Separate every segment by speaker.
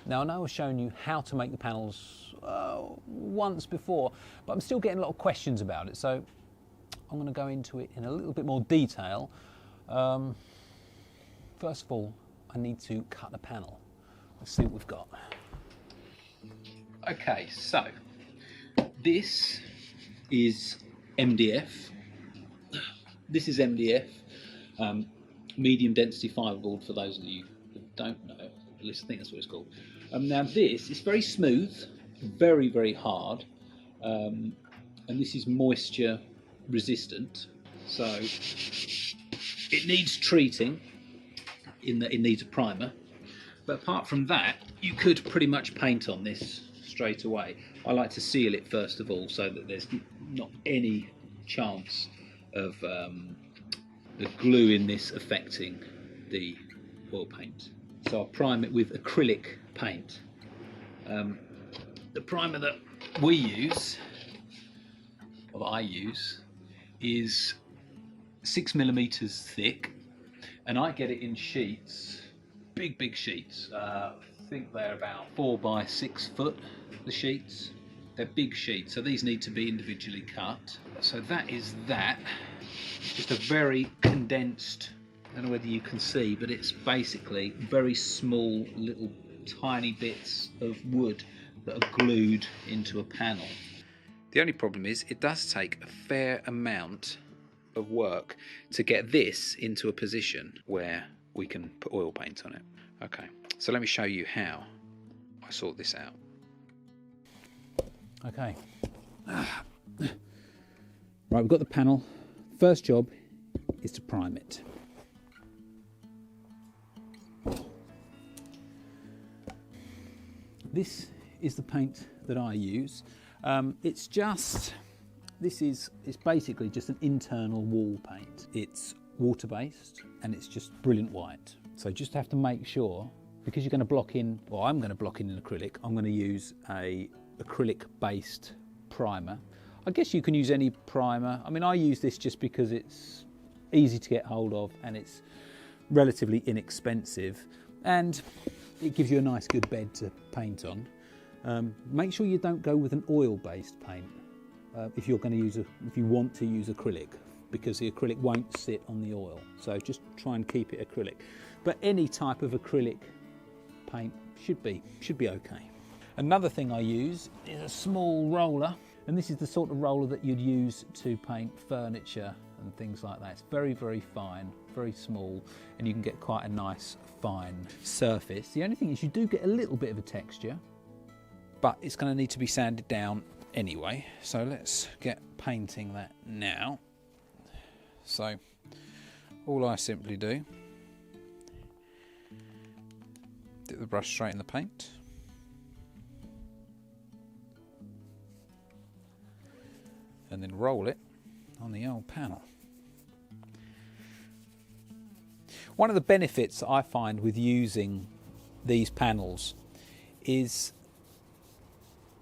Speaker 1: Now I know I've shown you how to make the panels once before, but I'm still getting a lot of questions about it, so I'm going to go into it in a little bit more detail. First of all, I need to cut the panel. Let's see what we've got. Okay, so this is MDF. This is MDF, medium density fibreboard, for those of you who don't know. At least I think that's what it's called. Now this is very smooth, very, very hard, and this is moisture resistant, so it needs treating, in that it needs a primer. But apart from that, you could pretty much paint on this straight away. I like to seal it first of all, so that there's not any chance of the glue in this affecting the oil paint. So I'll prime it with acrylic paint. The primer that we use, or that I use, is 6mm thick, and I get it in sheets, big sheets. I think they're about 4 by 6 foot, the sheets. They're big sheets, so these need to be individually cut. So that is that. Just a very condensed, I don't know whether you can see, but it's basically very small little tiny bits of wood that are glued into a panel. The only problem is it does take a fair amount of work to get this into a position where we can put oil paint on it. Okay, so let me show you how I sort this out. Okay, right, we've got the panel. First job is to prime it. This is the paint that I use. It's basically just an internal wall paint. It's water-based and it's just brilliant white. So just have to make sure, because you're going to block in, or I'm going to block in acrylic, I'm going to use a acrylic-based primer. I guess you can use any primer. I mean, I use this just because it's easy to get hold of and it's relatively inexpensive, and it gives you a nice good bed to paint on. Make sure you don't go with an oil-based paint if you want to use acrylic, because the acrylic won't sit on the oil. So just try and keep it acrylic. But any type of acrylic paint should be okay. Another thing I use is a small roller, and this is the sort of roller that you'd use to paint furniture and things like that. It's very, very fine, very small, and you can get quite a nice fine surface. The only thing is you do get a little bit of a texture, but it's going to need to be sanded down anyway. So let's get painting that now. So all I simply do, dip the brush straight in the paint, and then roll it on the old panel. One of the benefits I find with using these panels is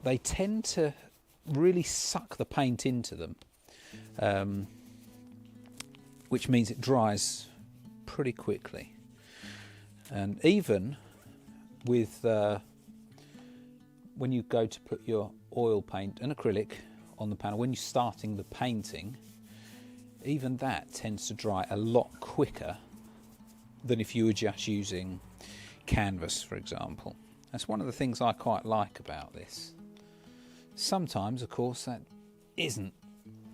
Speaker 1: they tend to really suck the paint into them, which means it dries pretty quickly. And even with when you go to put your oil paint and acrylic on the panel, when you're starting the painting, even that tends to dry a lot quicker than if you were just using canvas, for example. That's one of the things I quite like about this. Sometimes, of course, that isn't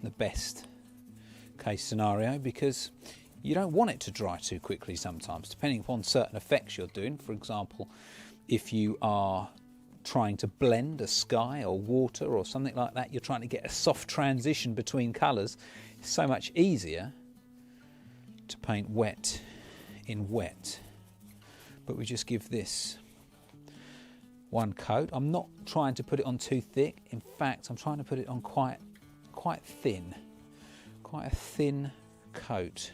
Speaker 1: the best case scenario, because you don't want it to dry too quickly sometimes, depending upon certain effects you're doing. For example, if you are trying to blend a sky or water or something like that, you're trying to get a soft transition between colours, it's so much easier to paint wet in wet. But we just give this one coat. I'm not trying to put it on too thick. In fact, I'm trying to put it on quite thin, quite a thin coat.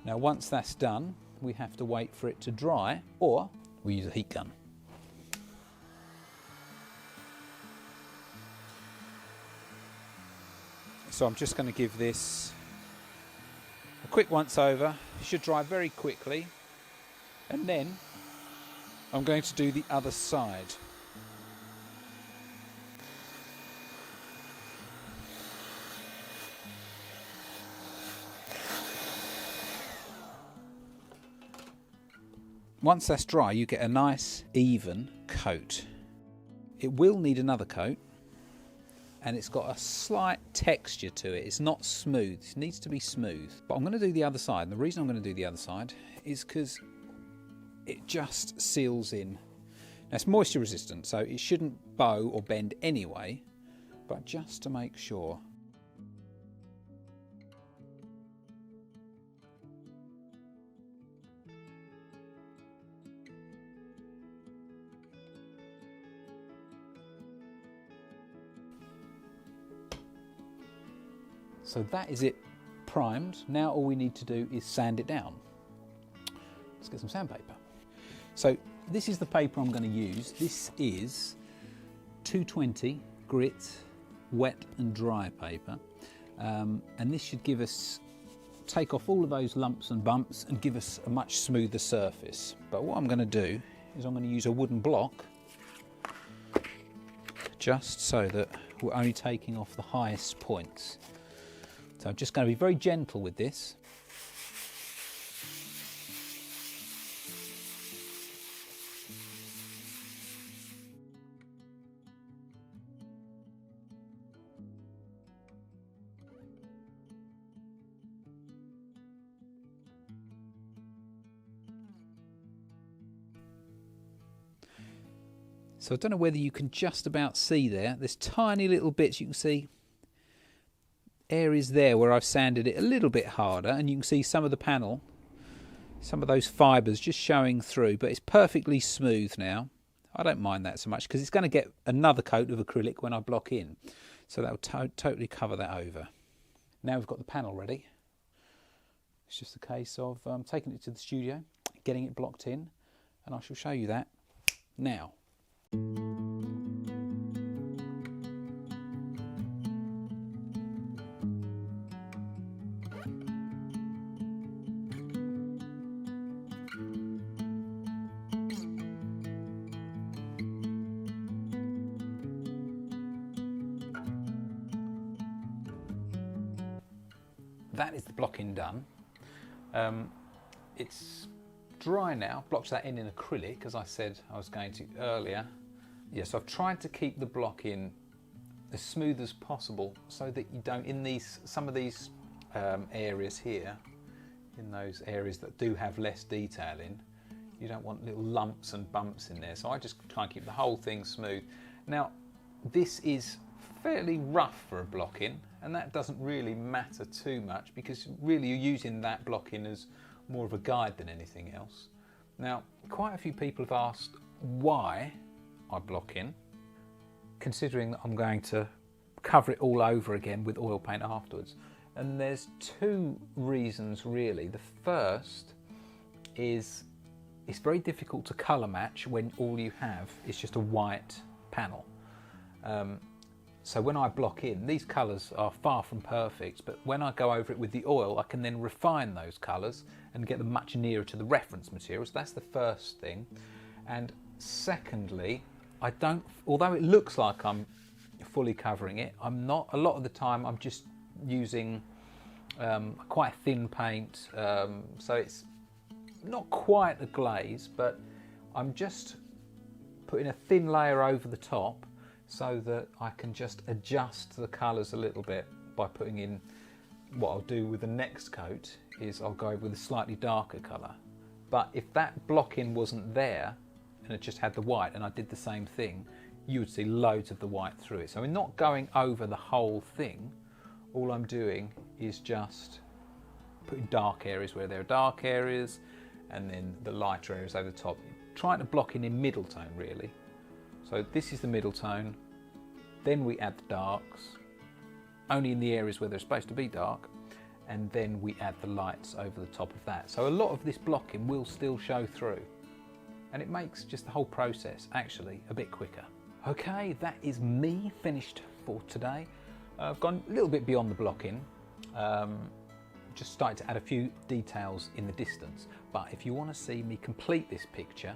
Speaker 1: Now once that's done, we have to wait for it to dry, or we use a heat gun. So I'm just going to give this a quick once over. It should dry very quickly, and then I'm going to do the other side. Once that's dry, you get a nice even coat. It will need another coat, and it's got a slight texture to it. It's not smooth, it needs to be smooth. But I'm going to do the other side, and the reason I'm going to do the other side is because it just seals in. Now it's moisture resistant, so it shouldn't bow or bend anyway, but just to make sure. So that is it primed. Now all we need to do is sand it down. Let's get some sandpaper. So this is the paper I'm going to use. This is 220 grit wet and dry paper, and this should give us, take off all of those lumps and bumps and give us a much smoother surface. But what I'm going to do is I'm going to use a wooden block, just so that we're only taking off the highest points. So I'm just going to be very gentle with this. So I don't know whether you can just about see there. There's tiny little bits you can see. Areas there where I've sanded it a little bit harder, and you can see some of the panel, some of those fibres just showing through, but it's perfectly smooth now. I don't mind that so much because it's going to get another coat of acrylic when I block in, so that will totally cover that over. Now we've got the panel ready. It's just a case of taking it to the studio, getting it blocked in, and I shall show you that now. That is the blocking done. It's dry now. Blocked that in acrylic, as I said I was going to earlier. Yes, I've tried to keep the block in as smooth as possible, so that you don't, in these, some of these areas here, in those areas that do have less detail in, you don't want little lumps and bumps in there. So I just try and keep the whole thing smooth. Now, this is fairly rough for a block-in, and that doesn't really matter too much because really you're using that block-in as more of a guide than anything else. Now, quite a few people have asked why I block in, considering that I'm going to cover it all over again with oil paint afterwards. And there's two reasons really. The first is it's very difficult to colour match when all you have is just a white panel. So when I block in, these colours are far from perfect, but when I go over it with the oil, I can then refine those colours and get them much nearer to the reference materials. That's the first thing. And secondly, I don't, although it looks like I'm fully covering it, I'm not. A lot of the time I'm just using quite thin paint, so it's not quite a glaze, but I'm just putting a thin layer over the top so that I can just adjust the colours a little bit by putting in, what I'll do with the next coat is I'll go with a slightly darker colour. But if that block-in wasn't there and it just had the white and I did the same thing, you would see loads of the white through it. So I'm not going over the whole thing. All I'm doing is just putting dark areas where there are dark areas
Speaker 2: and then the lighter areas over the top. Trying to block in middle tone really. So this is the middle tone, then we add the darks, only in the areas where they're supposed to be dark, and then we add the lights over the top of that. So a lot of this blocking will still show through, and it makes just the whole process actually a bit quicker. Okay, that is me finished for today. I've gone a little bit beyond the blocking, just started to add a few details in the distance. But if you want to see me complete this picture,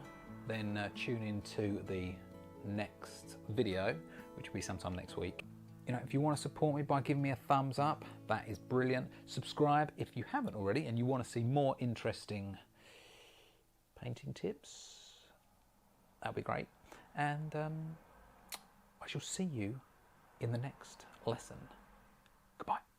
Speaker 2: then tune into the next video, which will be sometime next week. You know, if you want to support me by giving me a thumbs up, that is brilliant. Subscribe if you haven't already and you want to see more interesting painting tips. That'll be great. And I shall see you in the next lesson. Goodbye.